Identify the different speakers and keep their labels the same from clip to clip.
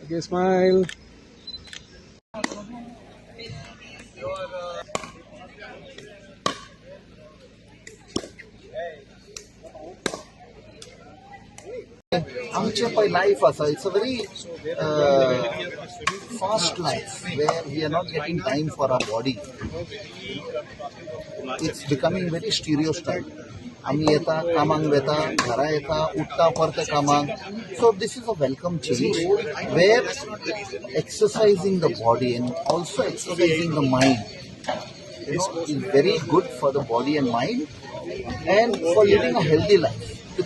Speaker 1: Okay, smile.
Speaker 2: आमचे पळय life आसा it's a very fast life where we are not getting time for our body. It's becoming very stereotype. आम्ही येता कामाक वेता घरा येता उठता परते कामाक. So this is a welcome change where exercising the body and also exercising the mind is very good for the body and mind and for living a healthy life.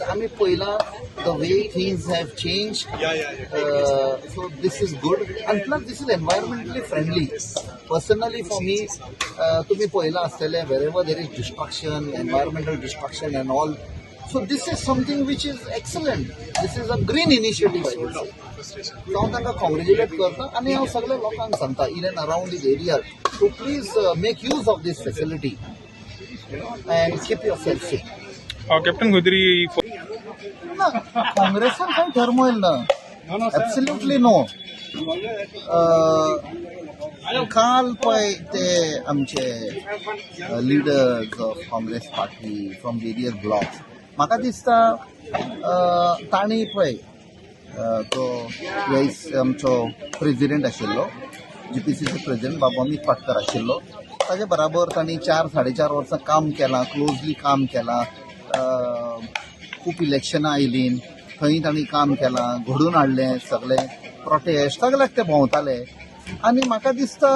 Speaker 2: आम्ही पहिला the way things have changed, so this is good and plus this is environmentally friendly. Personally for me, तुम्ही पहिला असलेले wherever there is destruction, environmental destruction and all, so this is something which is excellent. This is a green initiative I would say. So हांव तांकां congratulate करता आणि हांव सगळ्या लोकांक सांगता in and around this area to please make use of this facility, and keep yourself fit.
Speaker 1: Captain Gudri.
Speaker 2: ना काँग्रेसान काही टर्मोइल ना, ॲब्सोल्युटली नो. काल पळय ते आमचे leaders of Congress party from various blocks म्हाका दिसता तांणी पळय तो आमचो प्रेसिडेंट आशिल्लो GPCC प्रेसिडेंट बाबा पाटकर आशिल्लो, ताजे बराबर तांणी 4-4.5 वर्सां काम केलां, क्लोजली काम केलां. खूप इलेक्शनां आयलीं थंय तांणी काम केलां, घडोवन हाडलें सगळें प्रोटेस्ट सगळ्याक ते भोंवताले. आनी म्हाका दिसता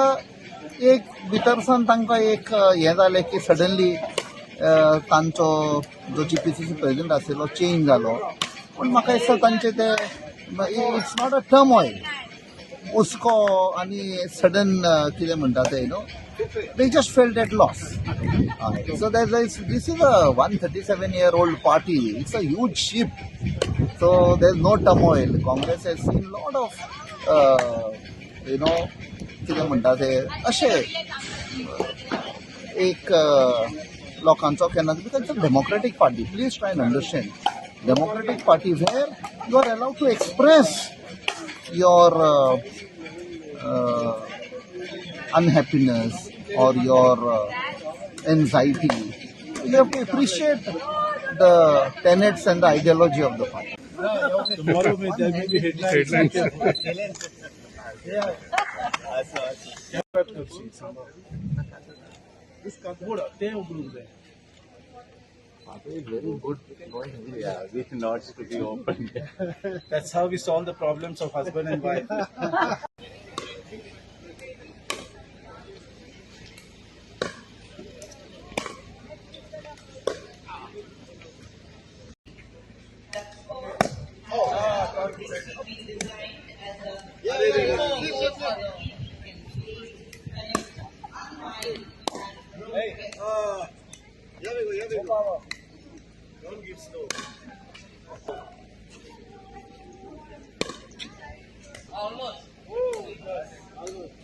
Speaker 2: एक भितरसान तांकां एक हें जालें की सडनली तांचो जो GPCC प्रेसिडेंट आशिल्लो चेंज जालो. पूण म्हाका दिसता तांचे ते इट्स नॉट अ टर्मोइल हुस्को आनी सडन कितें म्हणटा ते they just felt at loss. So this is a 137-year-old party. It's a huge ship. So there's no turmoil. Congress has seen a lot of, कितें म्हणटा ते अशे एक लोकांचो केन्ना because it's a democratic party. Please try and understand. Democratic party where you are allowed to express your unhappiness or your anxiety. You have to appreciate the tenets and the ideology of the party.
Speaker 3: Tomorrow there may be headlines. This cardboard, they approve that.
Speaker 2: It's very good.
Speaker 3: Yeah, we not to be open. That's how we solve the problems of husband and wife. Here we go. Don't get slow. Almost. Almost.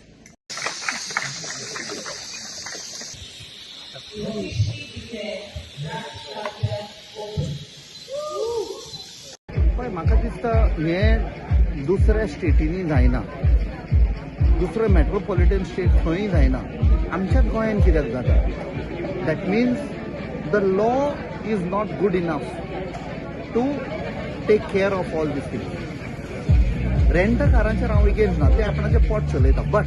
Speaker 2: पण म्हाका दिसता हें दुसऱ्या स्टेटींनी जायना, दुसरे metropolitan state खंय जायना, आमच्याच गोंयांत कित्याक जाता. That means the law is not good enough to take care of all these things. Rent कारांचेर हांव एगेन्स्ट ना, ते आपणाचें पोट चलयता. But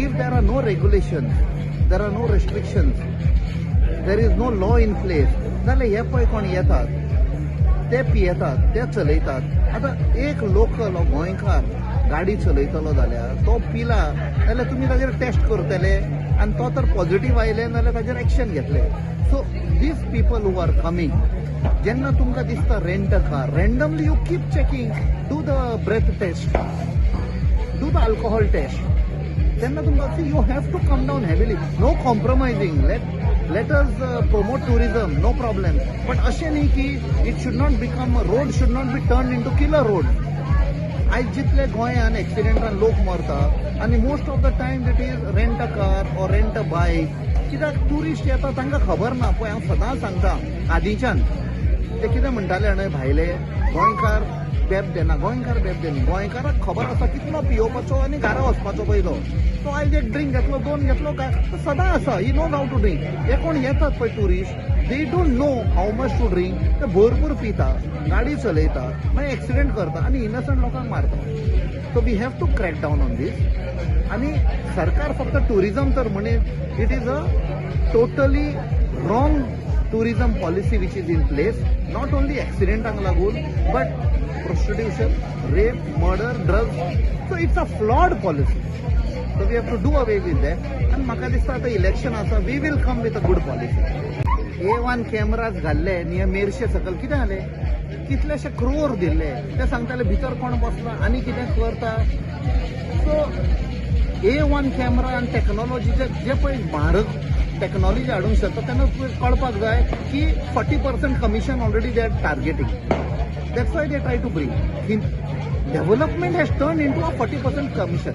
Speaker 2: if there are no regulation, there are no restrictions, there is no law in place, जाल्यार हे पळय कोण येतात ते पियेतात, ते चलयतात. आतां एक लोकल गोंयकार गाडी चलयतलो जाल्यार तो पिला जाल्यार तुमी ताजेर टेस्ट करतले आनी तो तर पॉझिटिव्ह आयले जाल्यार ताजेर एक्शन घेतले. So these people who are coming, जेन्ना तुमकां दिसता rent a car, randomly you keep checking, do the breath test, do the alcohol test, तेन्ना तुमकां you have to come down heavily. No compromising. Let let us promote tourism, no problem. But अशें न्ही की it should not become, road should not be turned into killer road. आज जितले गोंयान एक्सिडेंटान लोक मरता आनी most of the time it is rent a car और रेंट अ बायक. कित्याक टुरिस्ट येता तांकां खबर ना पळय. हांव सदांच सांगता आदींच्यान ते कितें म्हणटाले जाणां भायले गोंयकार बेब देना, गोंयकार बेब देना. गोंयकाराक खबर आसा कितलो पियोवपाचो आनी घरा वचपाचो पयलो. तो आयज एक ड्रिंक घेतलो, दोन घेतलो, तो सदां आसा. He know how to drink. हे कोण येतात पळय tourist, they don't know how much to drink. ते भरपूर पिता, गाडी चलयता, मागीर एक्सिडेंट करता आनी इनोसंट लोकांक मारता. So we have to crack down on these. आनी सरकार फक्त टुरिझम तर म्हणे it is a totally wrong tourism policy which is in place, not only accidentank lagun but prostitution, rape, murder, drugs. So it's a flawed policy. So we have to do away with that. And म्हाका दिसता आता election आसा, we will come with a good policy. A1 cameras घाल्ले न्ही मेरशे सकल कितें जाले, कितलेशे क्रोर दिल्ले. ते सांगताले भितर कोण बसला आनी कितें करता. सो A1 कॅमेरा आनी टॅक्नॉलॉजीचे जे पळय म्हारग टेक्नॉलॉजी हाडूंक शकता तेन्ना कळपाक जाय की 40% commission already they are targeting. That's why they try to bring. Development has turn into a 40% commission.